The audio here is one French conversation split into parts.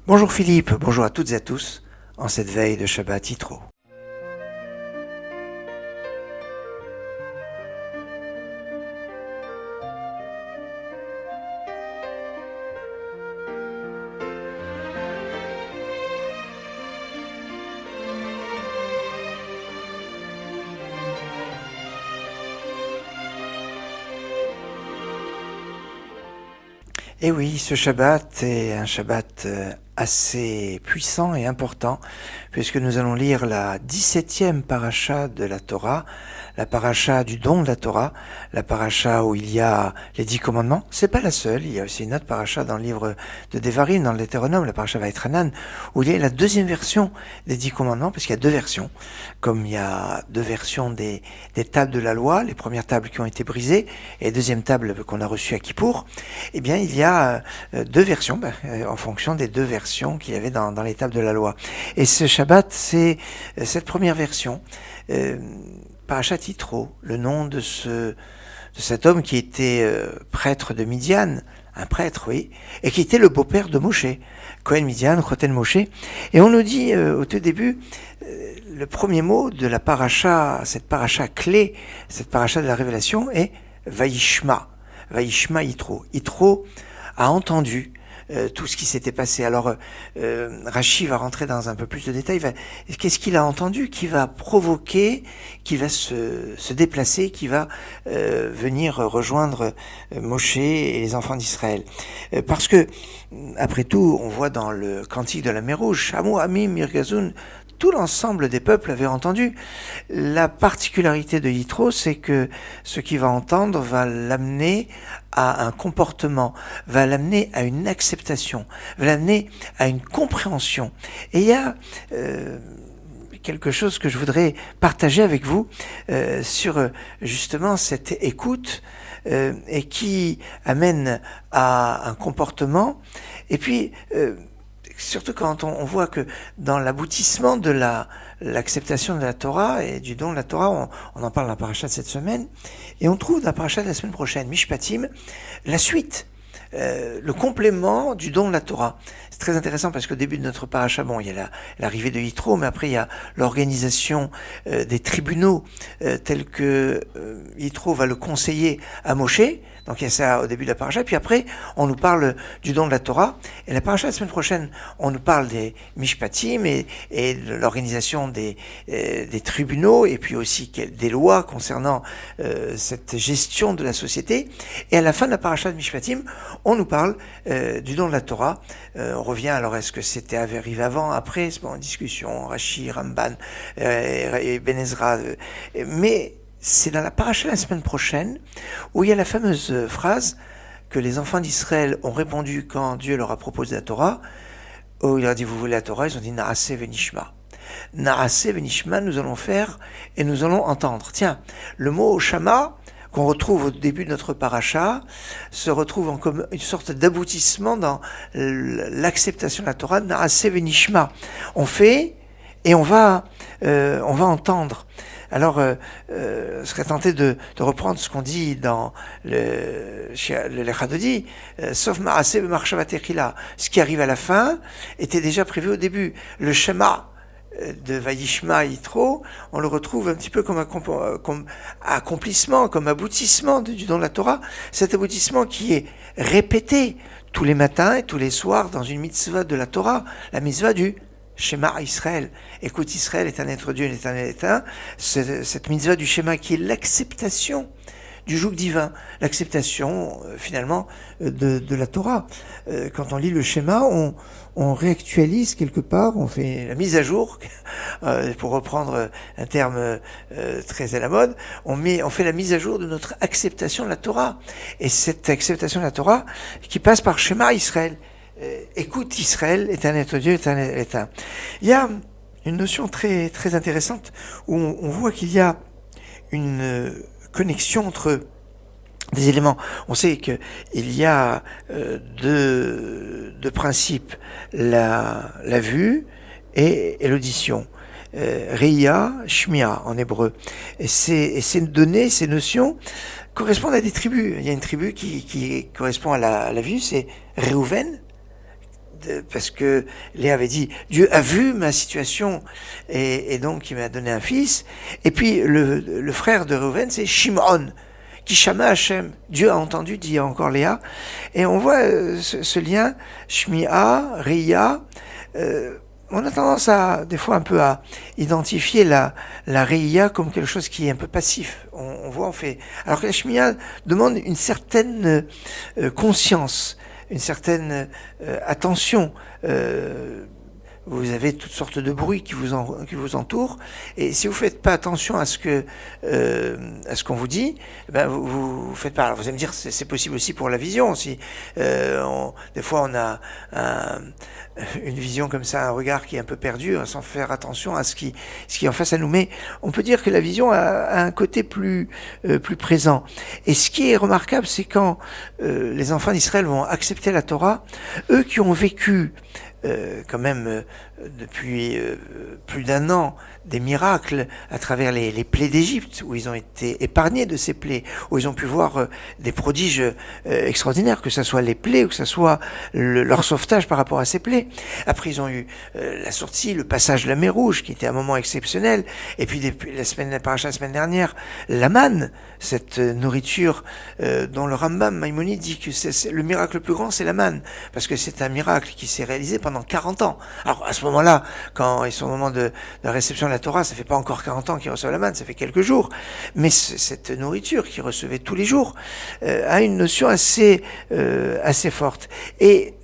Bonjour Philippe, bonjour à toutes et à tous, en cette veille de Shabbat Yitro. Et oui, ce Shabbat est un Shabbat assez puissant et important, puisque nous allons lire la 17e paracha de la Torah, la paracha du don de la Torah, la paracha où il y a les 10 commandements. C'est pas la seule, il y a aussi une autre paracha dans le livre de Devarim, dans le Deutéronome, la paracha Vaïtranan, où il y a la deuxième version des 10 commandements, parce qu'il y a deux versions. Comme il y a deux versions des tables de la loi, les premières tables qui ont été brisées, et les deuxième tables qu'on a reçues à Kippour, eh bien, il y a deux versions, en fonction des deux versions qu'il y avait dans les tables de la loi. Et ce Shabbat, c'est cette première version, Parashat Yitro, le nom de cet homme qui était prêtre de Midian, un prêtre, oui, et qui était le beau-père de Moshe, Cohen Midian, Choten Moshe. Et on nous dit au tout début, le premier mot de la paracha, cette paracha clé, cette paracha de la révélation est Vaishma. Vaishma Yitro. Yitro a entendu tout ce qui s'était passé. Alors, Rashi va rentrer dans un peu plus de détails. Qu'est-ce qu'il a entendu qui va provoquer, qui va se déplacer, qui va venir rejoindre Moshe et les enfants d'Israël. Parce que, après tout, on voit dans le cantique de la mer Rouge, Shamu Amim Mirgazun, tout l'ensemble des peuples avait entendu. La particularité de Yitro, c'est que ce qu'il va entendre va l'amener à un comportement, va l'amener à une acceptation, va l'amener à une compréhension. Et il y a quelque chose que je voudrais partager avec vous sur justement cette écoute et qui amène à un comportement. Et puis surtout quand on voit que dans l'aboutissement de l'acceptation de la Torah et du don de la Torah, on en parle dans la paracha de cette semaine, et on trouve dans la paracha de la semaine prochaine, Mishpatim, la suite, le complément du don de la Torah. C'est très intéressant parce qu'au début de notre paracha, bon, il y a l'arrivée de Yitro, mais après il y a l'organisation des tribunaux tels que Yitro va le conseiller à Moshe. Donc il y a ça au début de la paracha, puis après on nous parle du don de la Torah, et la paracha de la semaine prochaine, on nous parle des Mishpatim et de l'organisation des tribunaux, et puis aussi des lois concernant cette gestion de la société, et à la fin de la paracha de Mishpatim, on nous parle du don de la Torah. On revient, alors est-ce que c'était arrivé avant, après, c'est bon, en discussion, Rashi, Ramban, et Ben Ezra, mais c'est dans la paracha de la semaine prochaine où il y a la fameuse phrase que les enfants d'Israël ont répondu quand Dieu leur a proposé la Torah, où il leur a dit, vous voulez la Torah? Ils ont dit, Naaseh venishma. Naaseh venishma, nous allons faire et nous allons entendre. Tiens, le mot Shama, qu'on retrouve au début de notre paracha, se retrouve comme une sorte d'aboutissement dans l'acceptation de la Torah, Naaseh venishma. On fait et on va entendre. Alors, je serais tenté de reprendre ce qu'on dit dans le Lechadodi, sauf Maaseh b'machshava techila. Ce qui arrive à la fin était déjà prévu au début. Le Shema de Vayishma Yitro, on le retrouve un petit peu comme accomplissement, comme aboutissement du don de la Torah. Cet aboutissement qui est répété tous les matins et tous les soirs dans une mitzvah de la Torah, la mitzvah du Shema Israël. Écoute, Israël est un être Dieu, l'éternel est un. Cette mitzvah du Shema qui est l'acceptation du joug divin, l'acceptation finalement de la Torah. Quand on lit le Shema, on réactualise quelque part, on fait la mise à jour, pour reprendre un terme très à la mode, on fait la mise à jour de notre acceptation de la Torah. Et cette acceptation de la Torah qui passe par Shema Israël. Écoute Israël, éternel est Dieu, éternel est un. Il y a une notion très, très intéressante où on voit qu'il y a une connexion entre des éléments. On sait qu'il y a deux principes, la vue et l'audition. Reia, Shmia en hébreu. Et ces données, ces notions correspondent à des tribus. Il y a une tribu qui correspond à la vue, c'est Réhouven, parce que Léa avait dit, Dieu a vu ma situation et donc il m'a donné un fils. Et puis le frère de Reuven, c'est Shimon, qui Shama Hashem. Dieu a entendu, dit encore Léa. Et on voit ce lien, Shmi'a, Ria. On a tendance des fois un peu à identifier la Ria comme quelque chose qui est un peu passif. On voit, on fait. Alors que la Shmi'a demande une certaine conscience, une certaine attention. Vous avez toutes sortes de bruits qui vous entourent, et si vous faites pas attention à ce qu'on vous dit, ben vous faites pas. Alors vous allez me dire, c'est possible aussi pour la vision. Si des fois on a une vision comme ça, un regard qui est un peu perdu, sans faire attention à ce qui est en face à nous. Mais on peut dire que la vision a un côté plus présent. Et ce qui est remarquable, c'est quand les enfants d'Israël vont accepter la Torah, eux qui ont vécu quand même depuis plus d'1 an des miracles à travers les plaies d'Égypte, où ils ont été épargnés de ces plaies, où ils ont pu voir des prodiges extraordinaires, que ce soit les plaies ou que ce soit leur sauvetage par rapport à ces plaies. Après ils ont eu la sortie, le passage de la mer Rouge, qui était un moment exceptionnel, et puis depuis la semaine dernière, la manne, cette nourriture dont le Rambam Maïmonide dit que c'est le miracle le plus grand, c'est la manne, parce que c'est un miracle qui s'est réalisé pendant 40 ans. Alors à ce moment-là, quand ils sont au moment de la réception de la Torah, ça fait pas encore 40 ans qu'ils reçoivent la manne, ça fait quelques jours. Mais cette nourriture qu'ils recevaient tous les jours a une notion assez forte. Et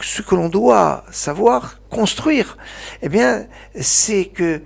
ce que l'on doit savoir construire, eh bien, c'est que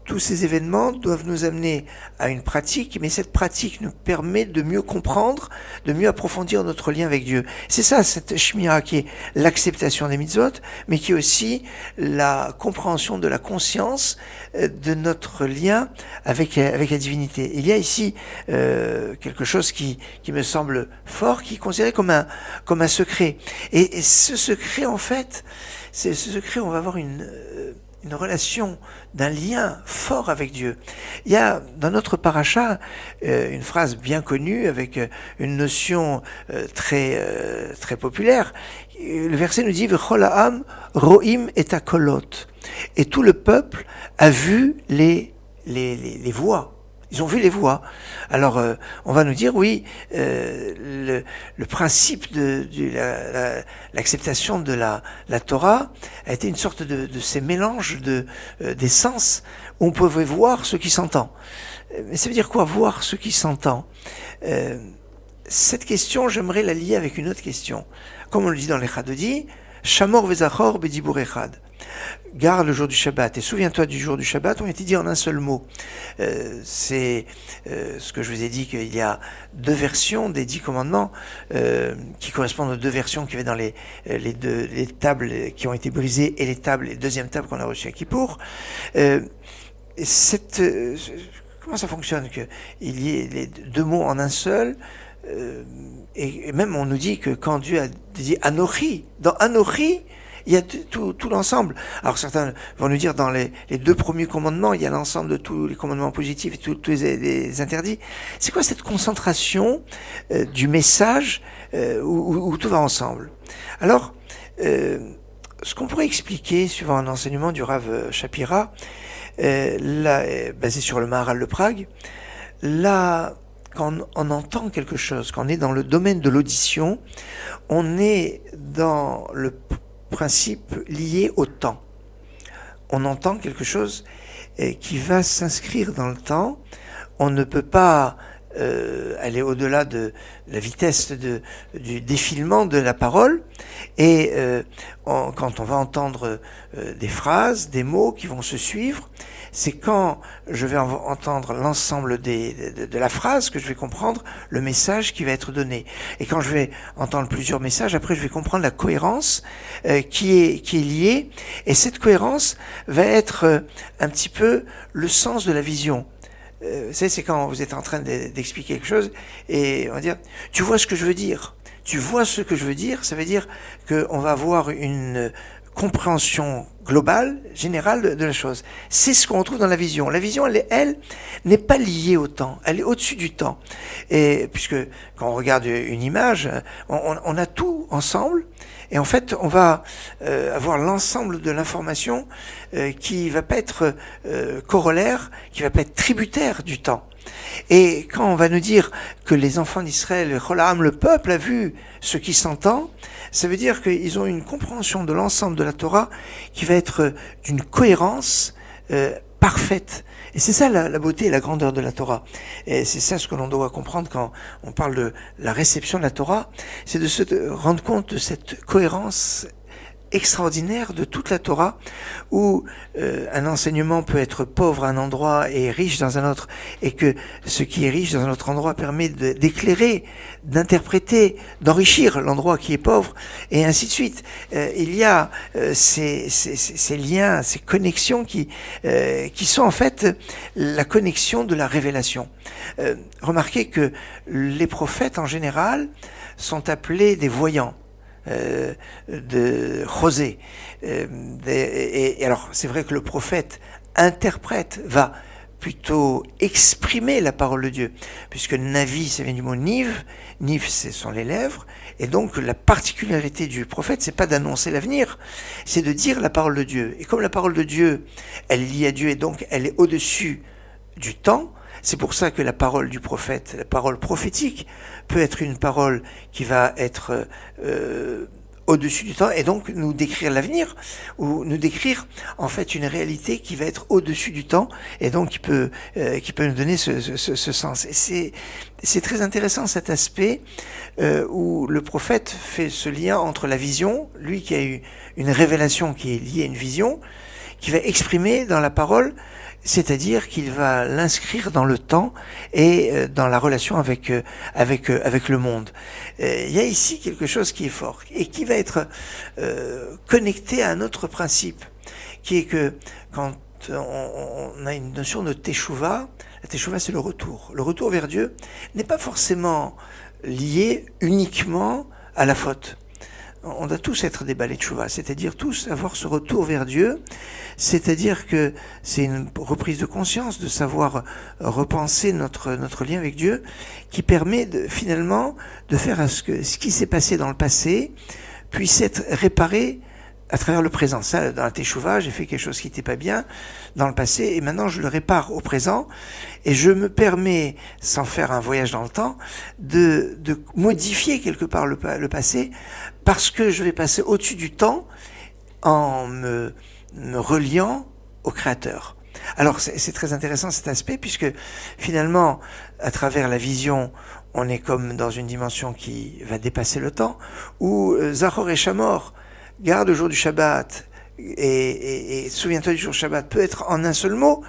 tous ces événements doivent nous amener à une pratique, mais cette pratique nous permet de mieux comprendre, de mieux approfondir notre lien avec Dieu. C'est ça, cette shmira, qui est l'acceptation des mitzvot, mais qui est aussi la compréhension de la conscience de notre lien avec la divinité. Il y a ici quelque chose qui me semble fort, qui est considéré comme un secret. Et ce secret, en fait, c'est ce secret, on va avoir une relation, d'un lien fort avec Dieu. Il y a dans notre paracha une phrase bien connue avec une notion très populaire. Le verset nous dit V'chol ha'am ro'im et akolot. Et tout le peuple a vu les voix. Ils ont vu les voix. Alors, on va nous dire, oui, le principe de l'acceptation de la Torah a été une sorte de ces mélanges des sens où on pouvait voir ce qui s'entend. Mais ça veut dire quoi, voir ce qui s'entend? Cette question, j'aimerais la lier avec une autre question. Comme on le dit dans les Chadodi, Shamor vezachor bedibur echad. Garde le jour du Shabbat et souviens-toi du jour du Shabbat, on a été dit en un seul mot. C'est ce que je vous ai dit, qu'il y a 2 versions des 10 commandements qui correspondent aux 2 versions qu'il y avait dans les tables qui ont été brisées et les deuxième table qu'on a reçue à Kippour. Comment ça fonctionne qu'il y ait les 2 mots en un seul? Et même on nous dit que quand Dieu a dit Anochi, dans Anochi, il y a tout l'ensemble. Alors certains vont nous dire dans les 2 premiers commandements, il y a l'ensemble de tous les commandements positifs et tous les interdits. C'est quoi cette concentration du message où tout va ensemble? Alors, ce qu'on pourrait expliquer, suivant un enseignement du Rav Shapira, basé sur le Maharal de Prague, là, quand on entend quelque chose, quand on est dans le domaine de l'audition, on est dans le principe lié au temps. On entend quelque chose qui va s'inscrire dans le temps. On ne peut pas aller au-delà de la vitesse du défilement de la parole. Et quand on va entendre des phrases, des mots qui vont se suivre, c'est quand je vais entendre l'ensemble de la phrase que je vais comprendre le message qui va être donné. Et quand je vais entendre plusieurs messages, après je vais comprendre la cohérence qui est liée. Et cette cohérence va être un petit peu le sens de la vision. Vous savez, c'est quand vous êtes en train d'expliquer quelque chose et on va dire, tu vois ce que je veux dire. Tu vois ce que je veux dire, ça veut dire qu'on va avoir une compréhension globale, générale de la chose. C'est ce qu'on trouve dans la vision. La vision, elle n'est pas liée au temps. Elle est au-dessus du temps. Et puisque quand on regarde une image, on a tout ensemble Et en fait, on va avoir l'ensemble de l'information qui va pas être corollaire, qui va pas être tributaire du temps. Et quand on va nous dire que les enfants d'Israël, le peuple a vu ce qui s'entend, ça veut dire qu'ils ont une compréhension de l'ensemble de la Torah qui va être d'une cohérence parfaite. Et c'est ça la beauté et la grandeur de la Torah. Et c'est ça ce que l'on doit comprendre quand on parle de la réception de la Torah, c'est de se rendre compte de cette cohérence extraordinaire de toute la Torah, où un enseignement peut être pauvre à un endroit et riche dans un autre, et que ce qui est riche dans un autre endroit permet d'éclairer, d'interpréter, d'enrichir l'endroit qui est pauvre, et ainsi de suite. Il y a ces liens, ces connexions qui sont en fait la connexion de la révélation. Remarquez que les prophètes en général sont appelés des voyants. De José. Et alors, c'est vrai que le prophète interprète, va plutôt exprimer la parole de Dieu, puisque Navi, ça vient du mot Niv, Niv, ce sont les lèvres, et donc la particularité du prophète, c'est pas d'annoncer l'avenir, c'est de dire la parole de Dieu. Et comme la parole de Dieu, elle est liée à Dieu, et donc elle est au-dessus du temps, c'est pour ça que la parole du prophète, la parole prophétique, peut être une parole qui va être au-dessus du temps et donc nous décrire l'avenir ou nous décrire en fait une réalité qui va être au-dessus du temps et donc qui peut nous donner ce sens. Et c'est très intéressant cet aspect où le prophète fait ce lien entre la vision, lui qui a eu une révélation qui est liée à une vision, qui va exprimer dans la parole, c'est-à-dire qu'il va l'inscrire dans le temps et dans la relation avec le monde. Il y a ici quelque chose qui est fort et qui va être connecté à un autre principe, qui est que quand on a une notion de teshuva, la teshuva c'est le retour. Le retour vers Dieu n'est pas forcément lié uniquement à la faute. On doit tous être des balais de teshuva, c'est-à-dire tous avoir ce retour vers Dieu, c'est-à-dire que c'est une reprise de conscience, de savoir repenser notre lien avec Dieu, qui permet finalement de faire à ce que ce qui s'est passé dans le passé puisse être réparé à travers le présent. Ça, dans la teshuva, j'ai fait quelque chose qui n'était pas bien dans le passé, et maintenant je le répare au présent, et je me permets, sans faire un voyage dans le temps, de modifier quelque part le passé, parce que je vais passer au-dessus du temps en me reliant au Créateur. Alors c'est très intéressant cet aspect, puisque finalement, à travers la vision, on est comme dans une dimension qui va dépasser le temps, où Zachor et Shamor, garde le jour du Shabbat et souviens-toi du jour du Shabbat peut être en un seul mot,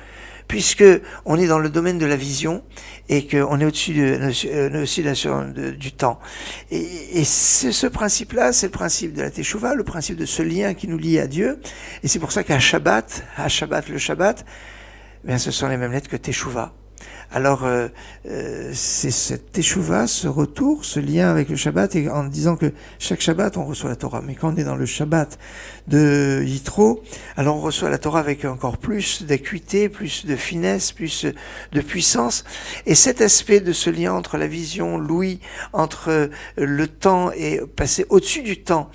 puisque on est dans le domaine de la vision et qu'on est au-dessus du temps. Et ce principe-là, c'est le principe de la Teshuvah, le principe de ce lien qui nous lie à Dieu. Et c'est pour ça qu'à Shabbat, le Shabbat, bien, ce sont les mêmes lettres que Teshuvah. Alors, c'est cette teshuva, ce retour, ce lien avec le Shabbat, et en disant que chaque Shabbat, on reçoit la Torah. Mais quand on est dans le Shabbat de Yitro, alors on reçoit la Torah avec encore plus d'acuité, plus de finesse, plus de puissance. Et cet aspect de ce lien entre la vision, l'ouïe, entre le temps et passer au-dessus du temps,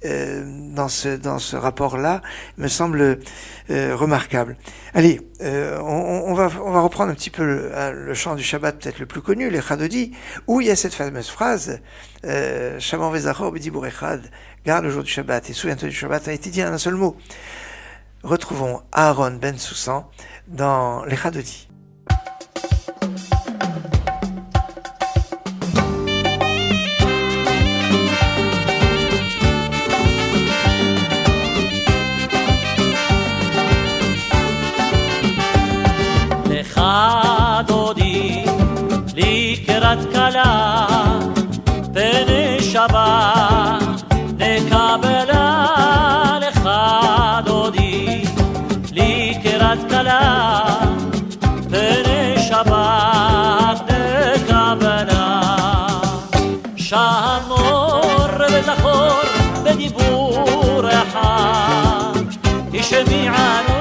dans ce rapport-là, me semble remarquable. Allez, on va reprendre un petit peu le chant du Shabbat peut-être le plus connu, les Chadodi, où il y a cette fameuse phrase Shamor vezachor b'dibur echad, garde le jour du Shabbat et souviens-toi du Shabbat, a été dit en un seul mot. Retrouvons Aaron ben Soussan dans les Chadodi. דודי לקראת כלה פני שבת נקבלה לך דודי לקראת כלה פני שבת נקבלה שמור וזכור בדיבור אחד ישמיענו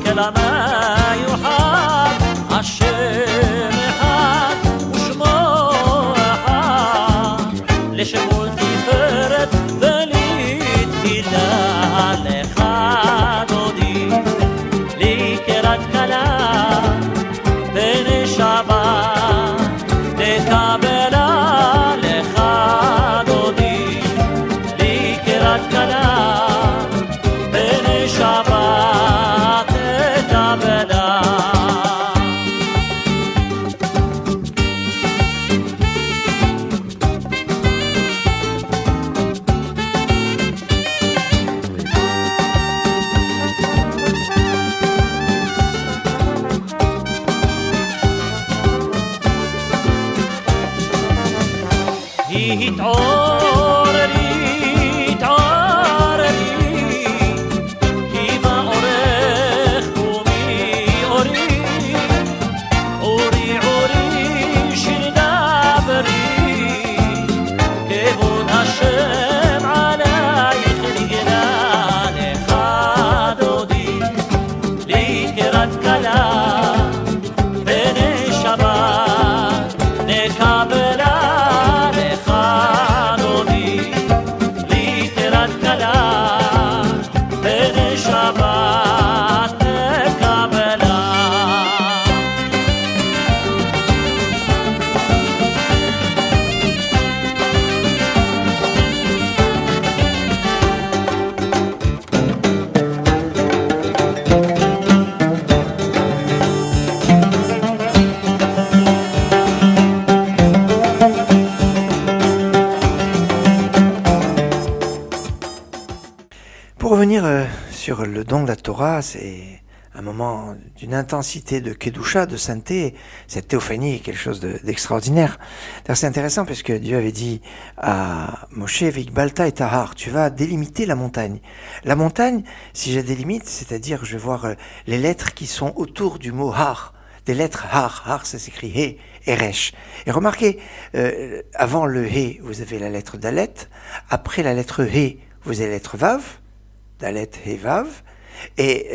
כלמה יוחד השם אחד ושמו אחד לשמול תפארת ולי Pour revenir sur le don de la Torah, c'est un moment d'une intensité de Kedusha, de sainteté. Cette théophanie est quelque chose d'extraordinaire. D'ailleurs, c'est intéressant parce que Dieu avait dit à Moshe, Vikbalta et Tahar, tu vas délimiter la montagne. La montagne, si je délimite, c'est-à-dire je vais voir les lettres qui sont autour du mot Har. Des lettres Har. Har, ça s'écrit He et Resh. Et remarquez, avant le He, vous avez la lettre Dalet. Après la lettre He, vous avez la lettre Vav. Dalet, He, Vav. Et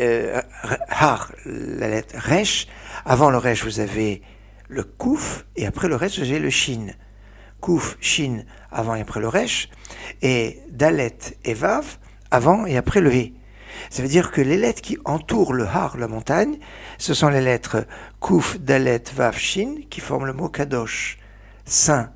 Har, la lettre Resh. Avant le Resh, vous avez le Kouf. Et après le Resh, vous avez le Shin. Kouf, Shin, avant et après le Resh. Et Dalet et Vav, avant et après le He. Ça veut dire que les lettres qui entourent le Har, la montagne, ce sont les lettres Kouf, Dalet, Vav, Shin, qui forment le mot Kadosh, saint.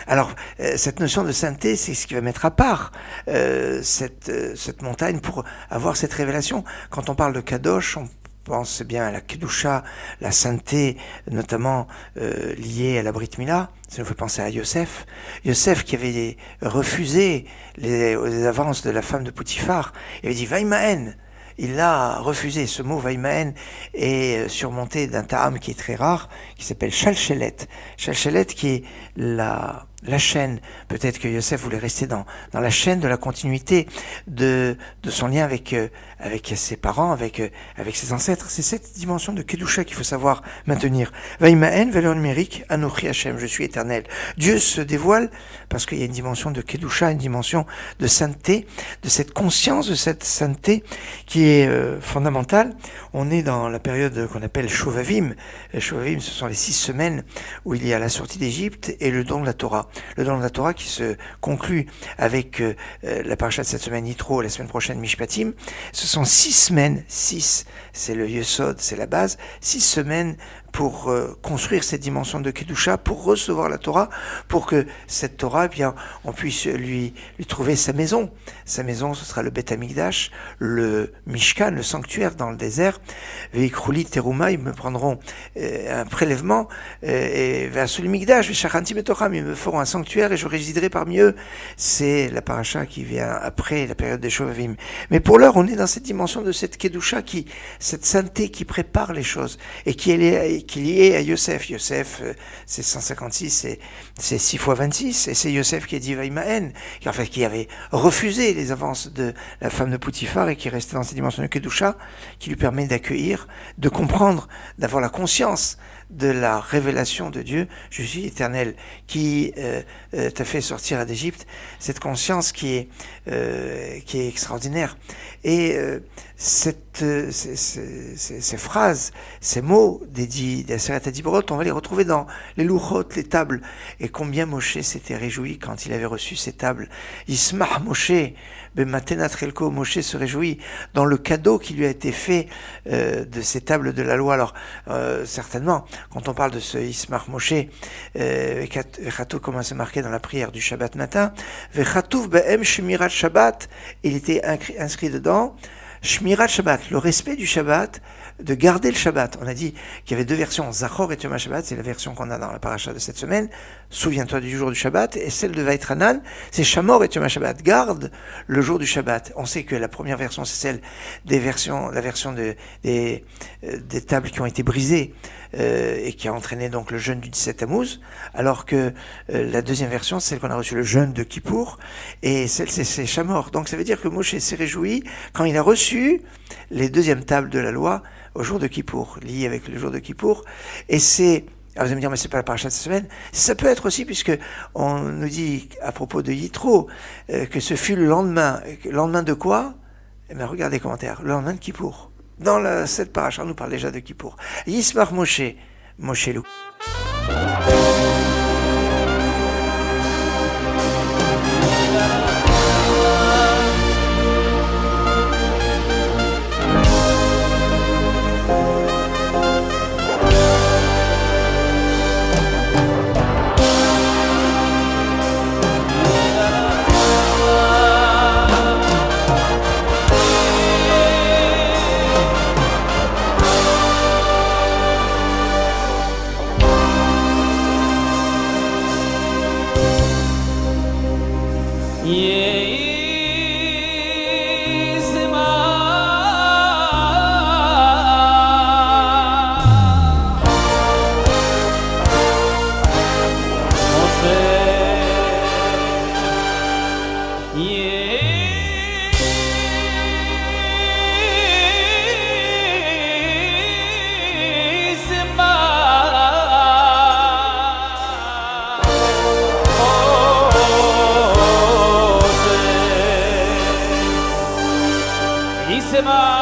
Alors, cette notion de sainteté, c'est ce qui va mettre à part cette montagne pour avoir cette révélation. Quand on parle de Kadosh, on pense bien à la Kedusha, la sainteté, notamment liée à la Brit Mila. Ça nous fait penser à Yosef. Yosef qui avait refusé les avances de la femme de Potiphar. Il avait dit « Vaïmaen ». Il l'a refusé. Ce mot Vaïmaen est surmonté d'un ta'am qui est très rare, qui s'appelle Chalchelet. Chalchelet qui est la chaîne. Peut-être que Yosef voulait rester dans la chaîne de la continuité de son lien avec ses parents, avec ses ancêtres. C'est cette dimension de Kedusha qu'il faut savoir maintenir. Vaïmaen, valeur numérique, Anochi Hashem, je suis éternel. Dieu se dévoile parce qu'il y a une dimension de Kedusha, une dimension de sainteté, de cette conscience de cette sainteté qui est fondamentale. On est dans la période qu'on appelle Shovavim. Shovavim, ce sont les 6 semaines où il y a la sortie d'Égypte et le don de la Torah. Le don de la Torah qui se conclut avec la paracha de cette semaine Yitro, la semaine prochaine Mishpatim. Ce sont 6 semaines, 6, c'est le Yesod, c'est la base, 6 semaines pour construire cette dimension de Kedusha, pour recevoir la Torah, pour que cette Torah, eh bien, on puisse lui trouver sa maison. Sa maison, ce sera le Beth Amikdash, le Mishkan, le sanctuaire dans le désert. Veikrouli Teruma, ils me prendront un prélèvement, et Veasuli Mikdash, Veshachanti Betocham, ils me feront un sanctuaire et je résiderai parmi eux. C'est la paracha qui vient après la période des Shovavim. Mais pour l'heure, on est dans cette dimension de cette Kedusha cette sainteté qui prépare les choses et qui est liée à Yosef. Yosef, c'est 156, c'est 6 fois 26, et c'est Yosef qui a dit Vaïmaen, qui avait refusé les avances de la femme de Potiphar et qui restait dans cette dimension de Kedusha, qui lui permet d'accueillir, de comprendre, d'avoir la conscience de la révélation de Dieu, je suis éternel, qui t'a fait sortir d'Égypte, cette conscience qui est extraordinaire. Et ces phrases, ces mots des Aseret HaDibrot, on va les retrouver dans les Luchot, les tables. Et combien Moshe s'était réjoui quand il avait reçu ces tables. Yismach Moshe, Bematenat Relko, Moshe se réjouit dans le cadeau qui lui a été fait de ces tables de la loi. Alors, certainement, quand on parle de ce Yismach Moshe, Vechatou, comment c'est marqué dans la prière du Shabbat matin, Vechatouf Be'em Shemirat Shabbat, il était inscrit dedans, Shmirat Shabbat, le respect du Shabbat, de garder le Shabbat. On a dit qu'il y avait 2 versions, Zachor et Yom Shabbat, c'est la version qu'on a dans la paracha de cette semaine, souviens-toi du jour du Shabbat, et celle de Vaïtranan, c'est Shamor et Yom Shabbat, garde le jour du Shabbat. On sait que la première version, c'est celle la version des tables qui ont été brisées, et qui a entraîné donc le jeûne du 17 Tammuz, alors que la deuxième version, c'est celle qu'on a reçue, le jeûne de Kippour, et celle, c'est Shamor. Donc ça veut dire que Moshe s'est réjoui quand il a reçu les 2e tables de la loi au jour de Kippour, liées avec le jour de Kippour, et c'est... Alors vous allez me dire, mais c'est pas la paracha de cette semaine. Ça peut être aussi, puisque on nous dit, à propos de Yitro, que ce fut le lendemain. Le lendemain de quoi? Eh bien, regardez les commentaires. Le lendemain de Kippour. Dans cette paracha, on nous parle déjà de Kippour. Yismach Moshe, Moshe Lou. Yeis Seba.